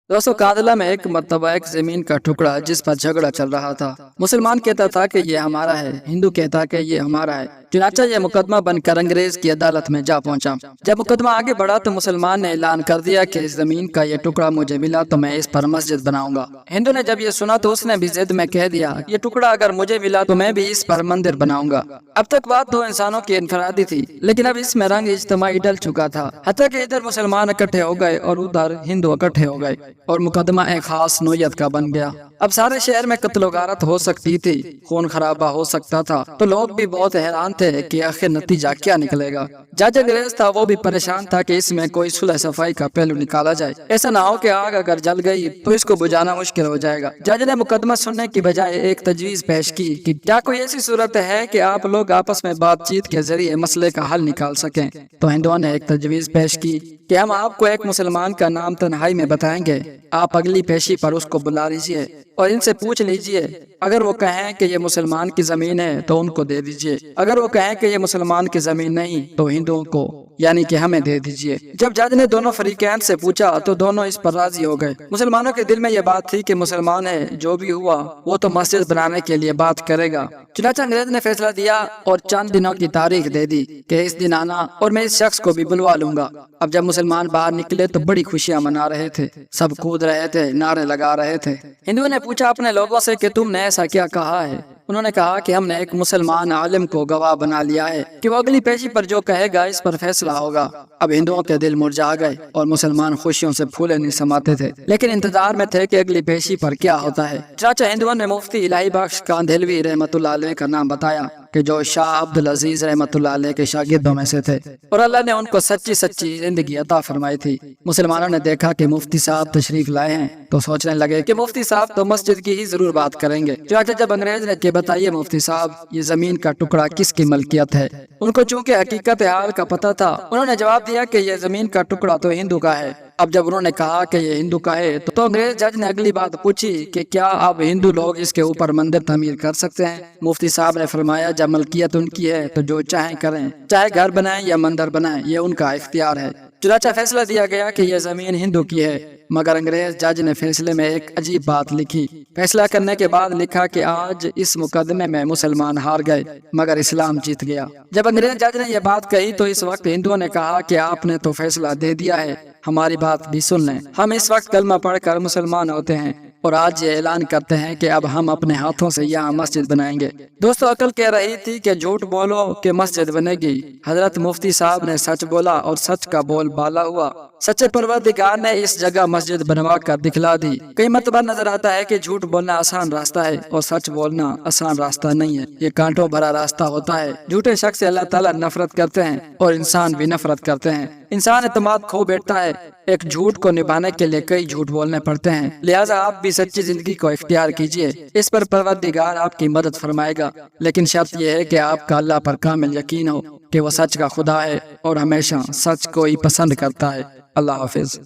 दोस्तों कादला में एक मरतबा एक जमीन का टुकड़ा जिस पर झगड़ा चल रहा था। मुसलमान कहता था कि ये हमारा है, हिंदू कहता कि ये हमारा है। चुनाचा यह मुकदमा बनकर अंग्रेज की अदालत में जा पहुंचा। जब मुकदमा आगे बढ़ा तो मुसलमान ने ऐलान कर दिया कि इस जमीन का ये टुकड़ा मुझे मिला तो मैं इस पर मस्जिद बनाऊंगा। हिंदू ने जब ये सुना तो उसने भी जिद में कह दिया, ये टुकड़ा अगर मुझे मिला तो मैं भी इस पर मंदिर बनाऊंगा। अब तक बात दो इंसानों की इनफरादी थी, लेकिन अब इसमें रंग इज्तिमाई डल चुका था। हत्ता कि इधर मुसलमान इकट्ठे हो गए और उधर हिंदू इकट्ठे हो गए और मुकदमा एक खास नोयत का बन गया। अब सारे शहर में कत्ल गारत हो सकती थी, खून खराबा हो सकता था। तो लोग भी बहुत हैरान थे कि आखिर नतीजा क्या निकलेगा। जज अंग्रेज था, वो भी परेशान था कि इसमें कोई सुलह सफाई का पहलू निकाला जाए। ऐसा ना हो कि आग अगर जल गई तो इसको बुझाना मुश्किल हो जाएगा। जज ने मुकदमा सुनने की बजाय एक तजवीज पेश की कि क्या कोई ऐसी सूरत है कि आप लोग आपस में बातचीत के जरिए मसले का हल निकाल सकें। तो हिंदुओं ने एक तजवीज पेश की कि हम आपको एक मुसलमान का नाम तन्हाई में बताएंगे, आप अगली पेशी पर उसको बुला लीजिए और इनसे पूछ लीजिए। अगर वो कहें कि ये मुसलमान की जमीन है तो उनको दे दीजिए, अगर वो कहें कि ये मुसलमान की जमीन नहीं तो हिंदुओं को यानी कि हमें दे दीजिए। जब जज ने दोनों फरीकैन से पूछा तो दोनों इस पर राजी हो गए। मुसलमानों के दिल में यह बात थी कि मुसलमान है, जो भी हुआ वो तो मस्जिद बनाने के लिए बात करेगा। चुनाचा अंग्रेज ने फैसला दिया और चंद दिनों की तारीख दे दी कि इस दिन आना और मैं इस शख्स को भी बुलवा लूंगा। अब जब मुसलमान बाहर निकले तो बड़ी खुशियां मना रहे थे, सब कूद रहे थे, नारे लगा रहे थे। हिंदुओं ने पूछा अपने लोगों से कि तुमने ऐसा क्या कहा है। उन्होंने कहा कि हमने एक मुसलमान आलिम को गवाह बना लिया है कि वो अगली पेशी पर जो कहेगा इस पर फैसला होगा। अब हिंदुओं के दिल मुरझा गए और मुसलमान खुशियों से फूले नहीं समाते थे, लेकिन इंतजार में थे कि अगली पेशी पर क्या होता है। चाचा हिंदुओं ने मुफ्ती इलाही बख्श कांधेलवी रहमतुल्लाह अलैह का नाम बताया कि जो शाह अब्दुल अजीज रहमतुल्लाह अलैह के शागिर्दों में से थे और अल्लाह ने उनको सच्ची सच्ची जिंदगी अता फरमाई थी। मुसलमानों ने देखा कि मुफ्ती साहब तशरीफ लाए हैं तो सोचने लगे कि मुफ्ती साहब तो मस्जिद की ही जरूर बात करेंगे। चाचा जब अंग्रेज ने बताइए मुफ्ती साहब ये जमीन का टुकड़ा किसकी मलकियत है, उनको चूंकि हकीकत हाल का पता था, उन्होंने जवाब दिया कि ये जमीन का टुकड़ा तो हिंदू का है। अब जब उन्होंने कहा कि ये हिंदू का है तो अंग्रेज जज ने अगली बात पूछी कि क्या अब हिंदू लोग इसके ऊपर मंदिर तमीर कर सकते हैं। मुफ्ती साहब ने फरमाया जब मलकियत उनकी है तो जो चाहे करें, चाहे घर बनाएं या मंदिर बनाएं, ये उनका इख्तियार है। चुनाचा फैसला दिया गया कि यह जमीन हिंदू की है, मगर अंग्रेज जज ने फैसले में एक अजीब बात लिखी। फैसला करने के बाद लिखा कि आज इस मुकदमे में मुसलमान हार गए मगर इस्लाम जीत गया। जब अंग्रेज जज ने यह बात कही तो इस वक्त हिंदुओं ने कहा कि आपने तो फैसला दे दिया है, हमारी बात भी सुन लें। हम इस वक्त कलमा पढ़कर मुसलमान होते हैं और आज ये ऐलान करते हैं कि अब हम अपने हाथों से यहाँ मस्जिद बनाएंगे। दोस्तों अकल कह रही थी कि झूठ बोलो कि मस्जिद बनेगी। हजरत मुफ्ती साहब ने सच बोला और सच का बोल बाला हुआ। सच्चे परवरदिगार ने इस जगह मस्जिद बनवा कर दिखला दी। कई मरतबा नजर आता है कि झूठ बोलना आसान रास्ता है और सच बोलना आसान रास्ता नहीं है, ये कांटों भरा रास्ता होता है। झूठे शख्स से अल्लाह ताला नफरत करते हैं और इंसान भी नफरत करते हैं। इंसान एतमाद खो बैठता है, एक झूठ को निभाने के लिए कई झूठ बोलने पड़ते हैं। लिहाजा आप भी सच्ची जिंदगी को इख्तियार कीजिए, इस पर परवरदिगार आपकी मदद फरमाएगा। लेकिन शर्त यह है कि आपका अल्लाह पर कामिल यकीन हो कि वो सच का खुदा है और हमेशा सच को ही पसंद करता है। अल्लाह हाफिज।